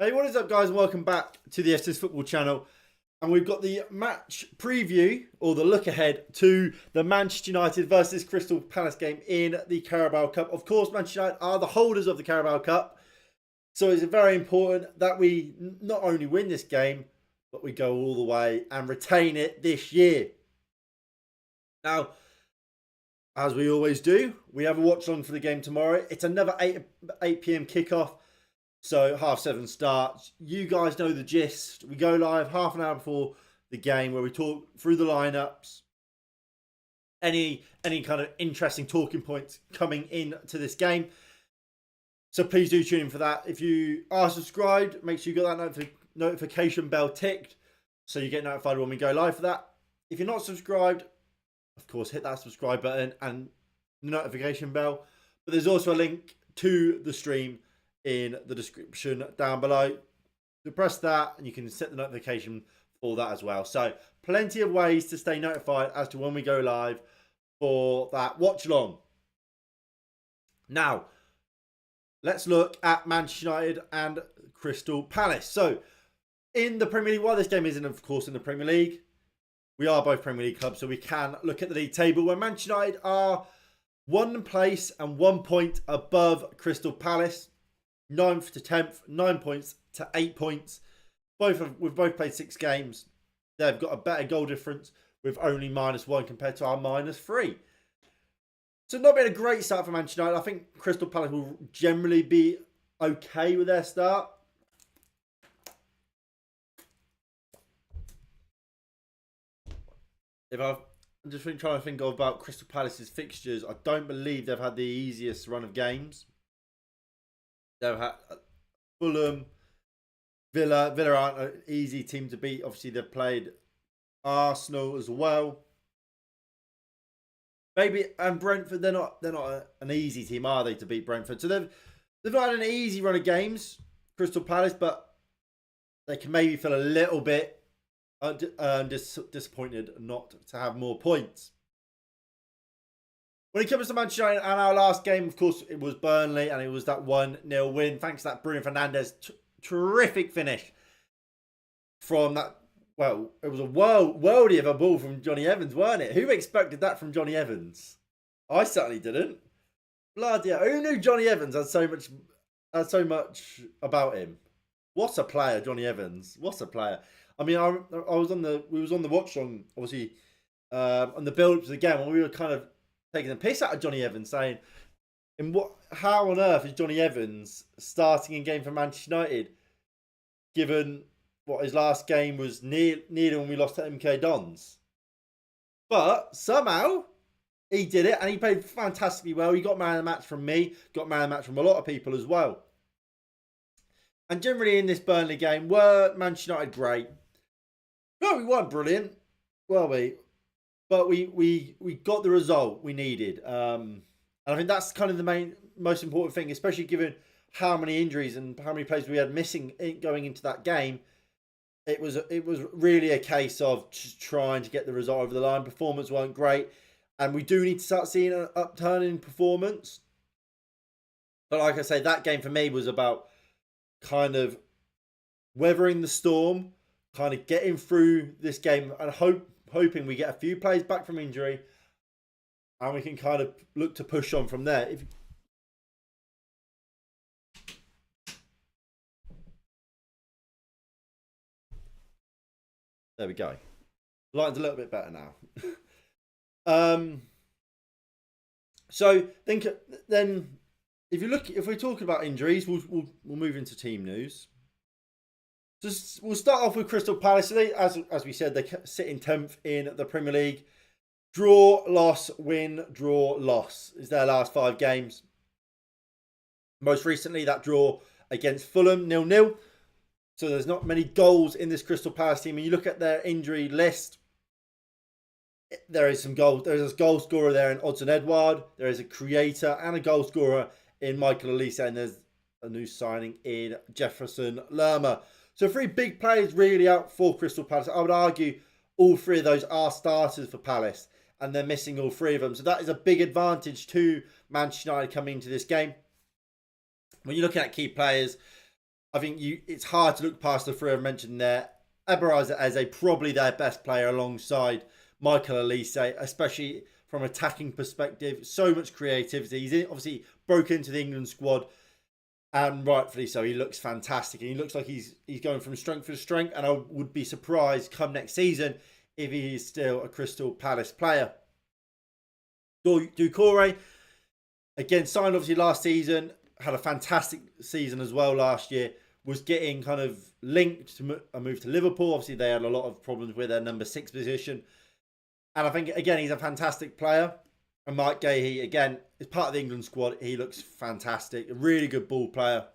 Hey, what is up, guys, and welcome back to the SS Football channel. And we've got the match preview, or the look ahead to the Manchester United versus Crystal Palace game in the Carabao Cup. Of course, Manchester United are the holders of the Carabao Cup, so it's very important that we not only win this game, but we go all the way and retain it this year. Now, as we always do, we have a watch along for the game tomorrow. It's another 8 p.m. kickoff. So 7:30 starts. You guys know the gist. We go live half an hour before the game where we talk through the lineups. Any kind of interesting talking points coming into this game. So please do tune in for that. If you are subscribed, make sure you got that notification bell ticked so you get notified when we go live for that. If you're not subscribed, of course, hit that subscribe button and the notification bell. But there's also a link to the stream in the description down below. You press that and you can set the notification for that as well. So plenty of ways to stay notified as to when we go live for that watch along. Now, let's look at Manchester United and Crystal Palace. So in the Premier League, while this game isn't, of course, in the Premier League, we are both Premier League clubs, so we can look at the league table where Manchester United are 1 place and 1 point above Crystal Palace. 9th to 10th, 9 points to 8 points. We've both played 6 games. They've got a better goal difference with only -1 compared to our -3. So not been a great start for Manchester United. I think Crystal Palace will generally be okay with their start. I'm just trying to think about Crystal Palace's fixtures. I don't believe they've had the easiest run of games. They've had Fulham, Villa. Villa aren't an easy team to beat. Obviously, they've played Arsenal as well. Maybe, and Brentford. They're not an easy team, are they, to beat Brentford? So they've not had an easy run of games, Crystal Palace, but they can maybe feel a little bit disappointed not to have more points. When it comes to Manchester United and our last game, of course, it was Burnley and it was that 1-0 win. Thanks to that Bruno Fernandes terrific finish from that. Well, it was a worldie of a ball from Johnny Evans, weren't it? Who expected that from Johnny Evans? I certainly didn't. Bloody hell. Who knew Johnny Evans had so much about him? What a player, Johnny Evans. What a player. I mean, we was on the watch on, obviously, on the build to the game, and we were kind of taking the piss out of Johnny Evans, saying, how on earth is Johnny Evans starting in game for Manchester United, given what his last game was near when we lost to MK Dons? But somehow he did it, and he played fantastically well. He got man of the match from me, got man of the match from a lot of people as well. And generally in this Burnley game, were Manchester United great? No, we weren't brilliant, were we? But we got the result we needed. And I think that's kind of the most important thing, especially given how many injuries and how many players we had missing going into that game. It was really a case of just trying to get the result over the line. Performance weren't great, and we do need to start seeing an upturn in performance. But like I say, that game for me was about kind of weathering the storm, kind of getting through this game, and hoping we get a few players back from injury and we can kind of look to push on from there. There we go. Line's a little bit better now. So then if we talk about injuries, we'll move into team news. So we'll start off with Crystal Palace. So they, as we said, they sit in 10th in the Premier League. Draw, loss, win, draw, loss is their last 5 games. Most recently, that draw against Fulham, 0-0. So there's not many goals in this Crystal Palace team. When you look at their injury list, there is some goals. There's a goal scorer there in Odson Edouard. There is a creator and a goal scorer in Michael Olise. And there's a new signing in Jefferson Lerma. So 3 big players really out for Crystal Palace. I would argue all 3 of those are starters for Palace, and they're missing all 3 of them. So that is a big advantage to Manchester United coming into this game. When you're looking at key players, I think it's hard to look past the three I've mentioned there. Eberezer as probably their best player alongside Michael Elise, especially from attacking perspective. So much creativity. He's obviously broke into the England squad, and rightfully so. He looks fantastic, and he looks like he's going from strength to strength. And I would be surprised come next season if he is still a Crystal Palace player. Doucouré, again, signed obviously last season, had a fantastic season as well last year. Was getting kind of linked to a move to Liverpool. Obviously, they had a lot of problems with their number 6 position. And I think, again, he's a fantastic player. And Mike Gahey, again, is part of the England squad. He looks fantastic. A really good ball player.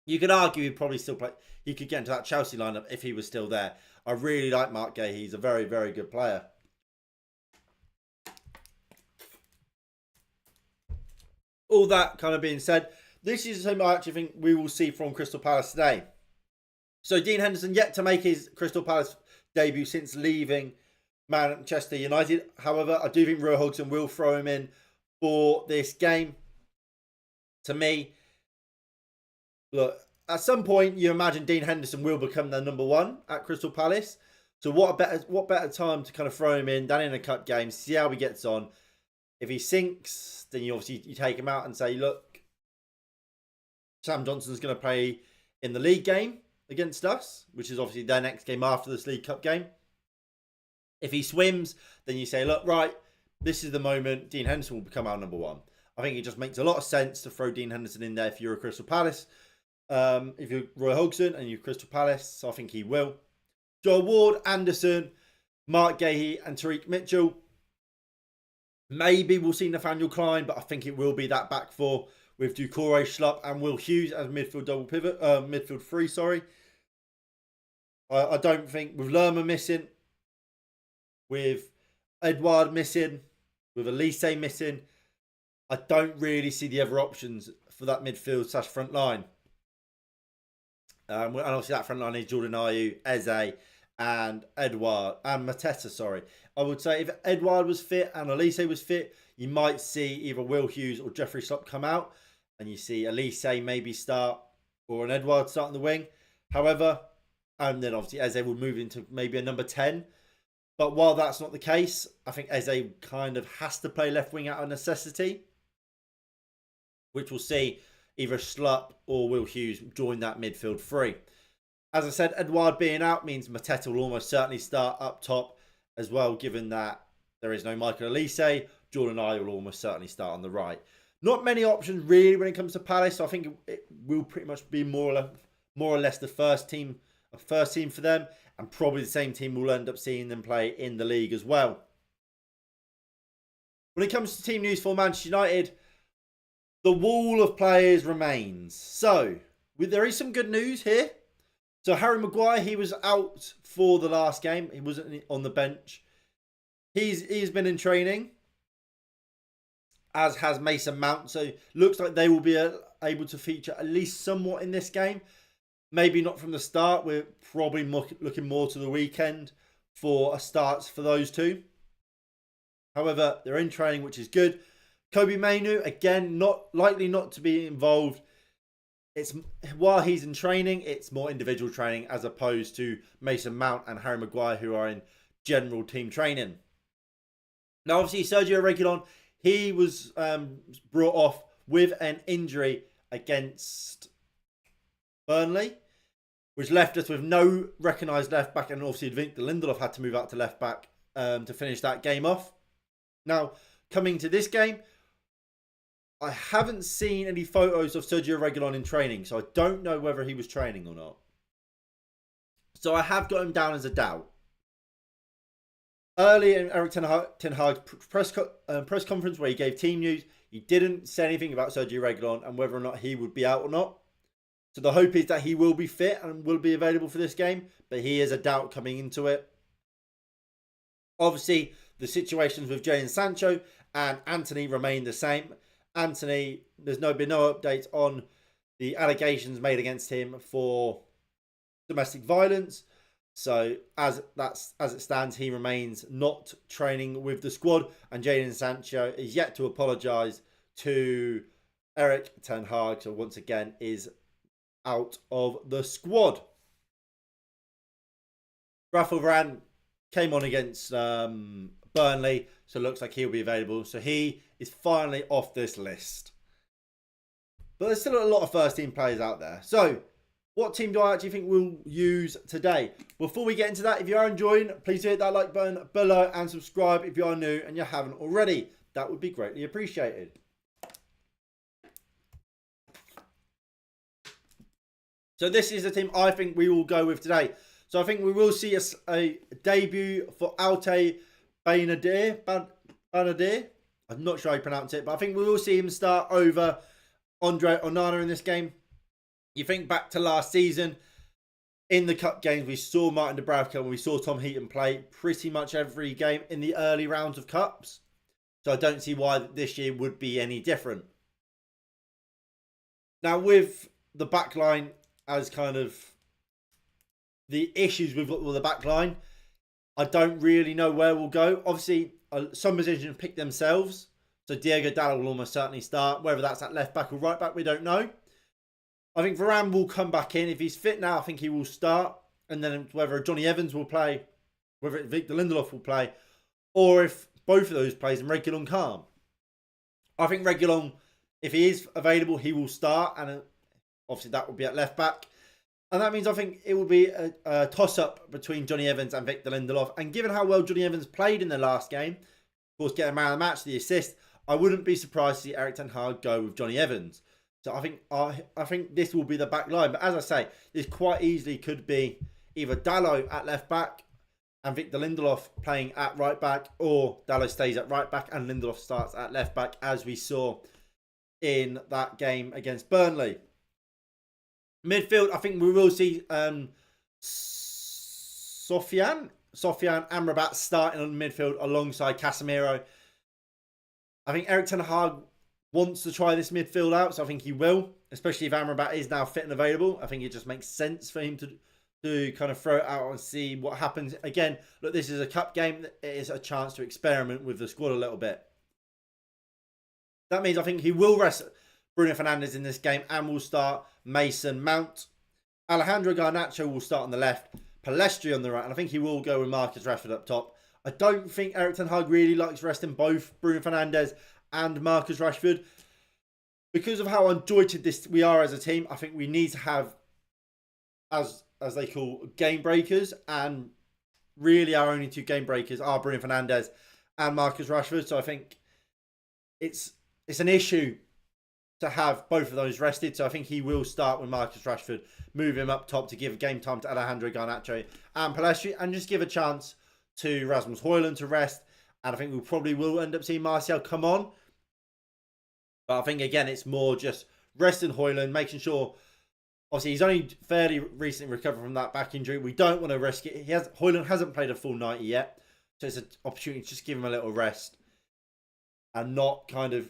You could argue he'd probably still play. He could get into that Chelsea lineup if he was still there. I really like Mark Gahey. He's a very, very good player. All that kind of being said, this is something I actually think we will see from Crystal Palace today. So Dean Henderson yet to make his Crystal Palace debut since leaving Manchester United. However, I do think Roy Hodgson will throw him in for this game. To me, look, at some point you imagine Dean Henderson will become their number 1 at Crystal Palace. So what better time to kind of throw him in than in a cup game, see how he gets on. If he sinks, then you take him out and say, look, Sam Johnson's going to play in the league game against us, which is obviously their next game after this League Cup game. If he swims, then you say, look, right, this is the moment Dean Henderson will become our number 1. I think it just makes a lot of sense to throw Dean Henderson in there if you're a Crystal Palace. If you're Roy Hodgson and you're Crystal Palace, so I think he will. Joel Ward, Anderson, Mark Gahey and Tariq Mitchell. Maybe we'll see Nathaniel Klein, but I think it will be that back four with Doucouré, Schlupp and Will Hughes as midfield double pivot, midfield 3, sorry. I don't think, with Lerma missing, with Edouard missing, with Elise missing, I don't really see the other options for that midfield / front line. And obviously that front line is Jordan Ayew, Eze and Edouard, and Mateta, sorry. I would say if Edouard was fit and Elise was fit, you might see either Will Hughes or Jeffrey Schlupp come out, and you see Elise maybe start or an Edouard start in the wing. However, and then obviously Eze will move into maybe a number 10. But while that's not the case, I think Eze kind of has to play left wing out of necessity, which we'll see either Schlupp or Will Hughes join that midfield 3. As I said, Edouard being out means Mateta will almost certainly start up top as well, given that there is no Michael Elise. Jordan Ayew will almost certainly start on the right. Not many options really when it comes to Palace, so I think it will pretty much be more or less the first team for them, and probably the same team we'll end up seeing them play in the league as well. When it comes to team news for Manchester United, the wall of players remains. So, there is some good news here. So, Harry Maguire, he was out for the last game. He wasn't on the bench. He's been in training, as has Mason Mount. So, looks like they will be able to feature at least somewhat in this game. Maybe not from the start. We're probably looking more to the weekend for a start for those two. However, they're in training, which is good. Kobe Mainoo, again, likely not to be involved. While he's in training, it's more individual training as opposed to Mason Mount and Harry Maguire, who are in general team training. Now, obviously, Sergio Reguilon, he was brought off with an injury against Burnley, which left us with no recognised left back, and obviously Victor Lindelof had to move out to left back to finish that game off. Now, coming to this game, I haven't seen any photos of Sergio Reguilon in training, so I don't know whether he was training or not. So I have got him down as a doubt. Early in Eric Ten Hag's press conference where he gave team news, he didn't say anything about Sergio Reguilon and whether or not he would be out or not. So the hope is that he will be fit and will be available for this game, but he is a doubt coming into it. Obviously, the situations with Jadon Sancho and Anthony remain the same. Anthony, there's been no updates on the allegations made against him for domestic violence. So as it stands, he remains not training with the squad, and Jadon Sancho is yet to apologise to Eric Ten Hag. So once again, is out of the squad. Rafael Varane came on against Burnley, so it looks like he'll be available. So he is finally off this list. But there's still a lot of first team players out there. So what team do I actually think we'll use today? Before we get into that, if you are enjoying, please do hit that like button below and subscribe if you are new and you haven't already. That would be greatly appreciated. So this is the team I think we will go with today. So I think we will see a debut for Alte Benadir. I'm not sure how you pronounce it, but I think we will see him start over Andre Onana in this game. You think back to last season, in the cup games, we saw Martin Dubravka and we saw Tom Heaton play pretty much every game in the early rounds of cups. So I don't see why this year would be any different. Now with the back line as kind of the issues with the back line, I don't really know where we'll go. Obviously, some positions pick themselves. So Diego Dalot will almost certainly start. Whether that's at left back or right back, we don't know. I think Varane will come back in. If he's fit now, I think he will start. And then whether Johnny Evans will play, whether Victor Lindelof will play, or if both of those plays and Reguilon can't. I think Reguilon, if he is available, he will start. And obviously that will be at left back. And that means I think it will be a toss-up between Johnny Evans and Victor Lindelof. And given how well Johnny Evans played in the last game, of course, getting man of the match, the assist, I wouldn't be surprised to see Erik ten Hag go with Johnny Evans. So I think this will be the back line. But as I say, this quite easily could be either Dalot at left back and Victor Lindelof playing at right back, or Dalot stays at right back and Lindelof starts at left back, as we saw in that game against Burnley. Midfield, I think we will see Sofiane Amrabat starting on midfield alongside Casemiro. I think Erik ten Hag wants to try this midfield out, so I think he will, especially if Amrabat is now fit and available. I think it just makes sense for him to kind of throw it out and see what happens. Again, look, this is a cup game. It is a chance to experiment with the squad a little bit. That means I think he will rest Bruno Fernandes in this game and will start Mason Mount. Alejandro Garnacho will start on the left, Pellistri on the right, and I think he will go with Marcus Rashford up top. I don't think Erik ten Hag really likes resting both Bruno Fernandes and Marcus Rashford. Because of how unjointed we are as a team, I think we need to have, as they call, game breakers. And really our only two game breakers are Bruno Fernandes and Marcus Rashford. So I think it's an issue to have both of those rested. So I think he will start with Marcus Rashford, move him up top to give game time to Alejandro Garnacho and Pellistri, and just give a chance to Rasmus Højlund to rest. And I think we probably will end up seeing Martial come on. But I think, again, it's more just resting Højlund, making sure, obviously, he's only fairly recently recovered from that back injury. We don't want to risk it. Højlund hasn't played a full 90 yet. So it's an opportunity to just give him a little rest and not kind of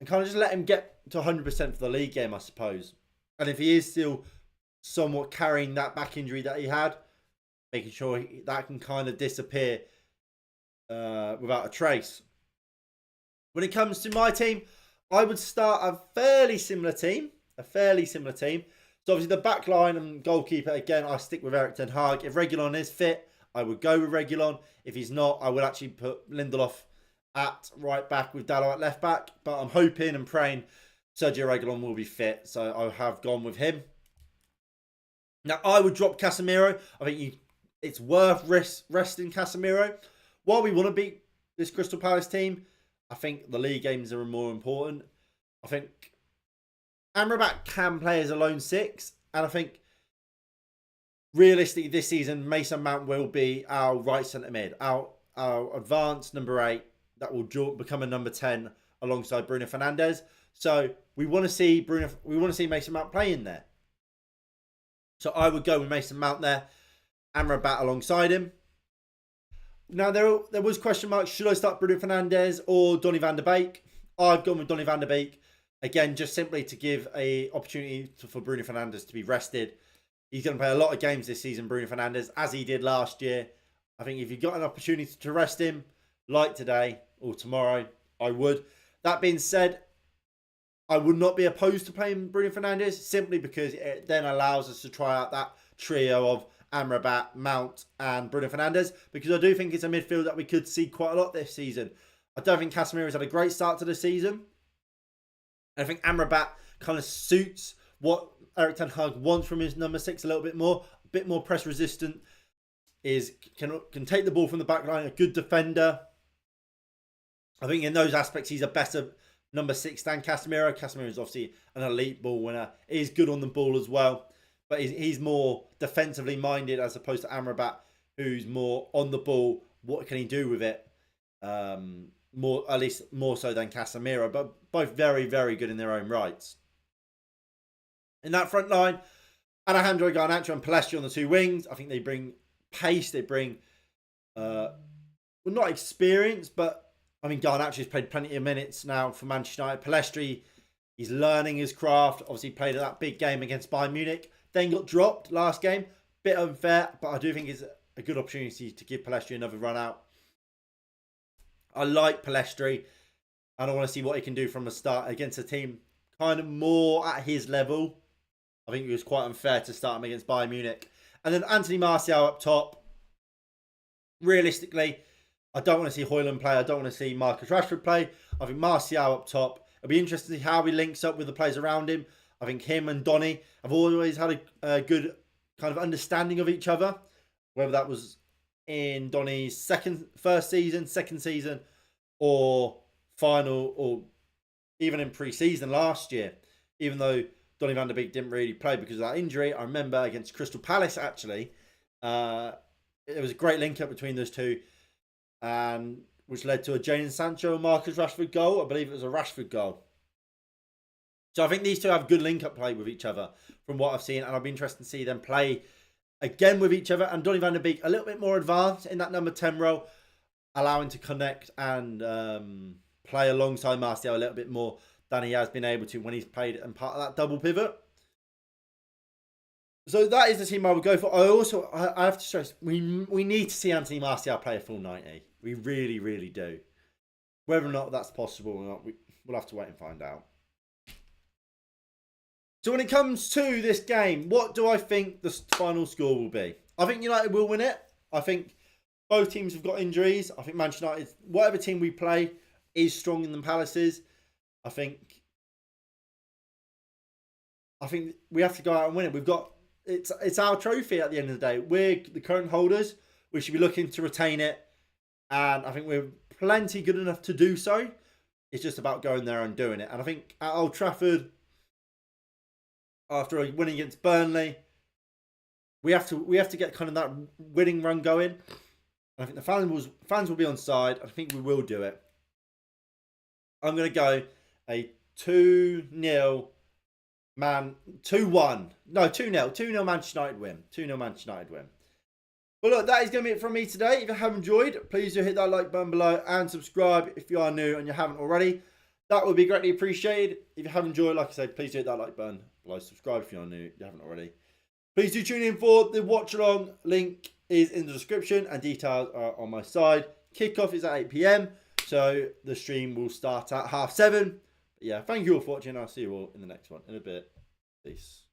just let him get to 100% for the league game, I suppose. And if he is still somewhat carrying that back injury that he had, making sure that can kind of disappear without a trace. When it comes to my team, I would start a fairly similar team. So obviously the back line and goalkeeper, again, I stick with Erik ten Hag. If Reguilon is fit, I would go with Reguilon. If he's not, I would actually put Lindelof at right back with Dalot at left back. But I'm hoping and praying Sergio Reguilon will be fit. So I have gone with him. Now, I would drop Casemiro. I think it's worth resting Casemiro. While we want to beat this Crystal Palace team, I think the league games are more important. I think Amrabat can play as a lone six. And I think realistically this season, Mason Mount will be our right centre mid. Our advanced number 8 that will become a number 10 alongside Bruno Fernandes. So we want to see Mason Mount play in there. So I would go with Mason Mount there. Amrabat alongside him. Now, there was question marks. Should I start Bruno Fernandes or Donny van de Beek? I've gone with Donny van de Beek. Again, just simply to give an opportunity for Bruno Fernandes to be rested. He's going to play a lot of games this season, Bruno Fernandes, as he did last year. I think if you've got an opportunity to rest him, like today or tomorrow, I would. That being said, I would not be opposed to playing Bruno Fernandes simply because it then allows us to try out that trio of Amrabat, Mount and Bruno Fernandes, because I do think it's a midfield that we could see quite a lot this season. I don't think Casemiro's had a great start to the season. I think Amrabat kind of suits what Erik ten Hag wants from his number 6 a little bit more press resistant, can take the ball from the back line, a good defender. I think in those aspects he's a better number 6 than Casemiro. Casemiro is obviously an elite ball winner. He's good on the ball as well, but he's more defensively minded as opposed to Amrabat, who's more on the ball. What can he do with it? At least more so than Casemiro, but both very, very good in their own rights. In that front line, Alejandro Garnacho and Palestri on the 2 wings. I think they bring pace. They bring, well, not experience, but I mean, Garnacho's played plenty of minutes now for Manchester United. Palestri, he's learning his craft. Obviously played that big game against Bayern Munich. Then got dropped last game. Bit unfair, but I do think it's a good opportunity to give Palestri another run out. I like Palestri, and I want to see what he can do from the start against a team kind of more at his level. I think it was quite unfair to start him against Bayern Munich. And then Anthony Martial up top. Realistically, I don't want to see Højlund play. I don't want to see Marcus Rashford play. I think Martial up top. It'll be interesting to see how he links up with the players around him. I think him and Donny have always had a good kind of understanding of each other. Whether that was in Donny's first season, second season, or final, or even in pre-season last year. Even though Donny van de Beek didn't really play because of that injury. I remember against Crystal Palace, actually, it was a great link up between those two, and which led to a Jadon Sancho and Marcus Rashford goal. I believe it was a Rashford goal. So I think these two have good link-up play with each other from what I've seen, and I'll be interested to see them play again with each other. And Donny van de Beek a little bit more advanced in that number 10 role, allowing to connect and play alongside Martial a little bit more than he has been able to when he's played and part of that double pivot. So that is the team I would go for. I have to stress, we need to see Anthony Martial play a full 90. We really, really do. Whether or not that's possible or not, we'll have to wait and find out. So when it comes to this game, what do I think the final score will be? I think United will win it. I think both teams have got injuries. I think Manchester United, whatever team we play, is stronger than Palace's. I think we have to go out and win it. We've got it's our trophy at the end of the day. We're the current holders. We should be looking to retain it, and I think we're plenty good enough to do so. It's just about going there and doing it. And I think at Old Trafford, after a win against Burnley, we have to get kind of that winning run going. And I think the fans will be on side. I think we will do it. I'm going to go a 2-0 2-1. No, 2-0. 2-0 Manchester United win. 2-0 Manchester United win. Well, look, that is going to be it from me today. If you have enjoyed, please do hit that like button below and subscribe if you are new and you haven't already. That would be greatly appreciated. If you have enjoyed, like I said, please do hit that like button below. Subscribe if you are new, if you haven't already. Please do tune in for the watch along. Link is in the description and details are on my side. Kickoff is at 8 PM. So the stream will start at 7:30. Yeah, thank you all for watching. I'll see you all in the next one in a bit. Peace.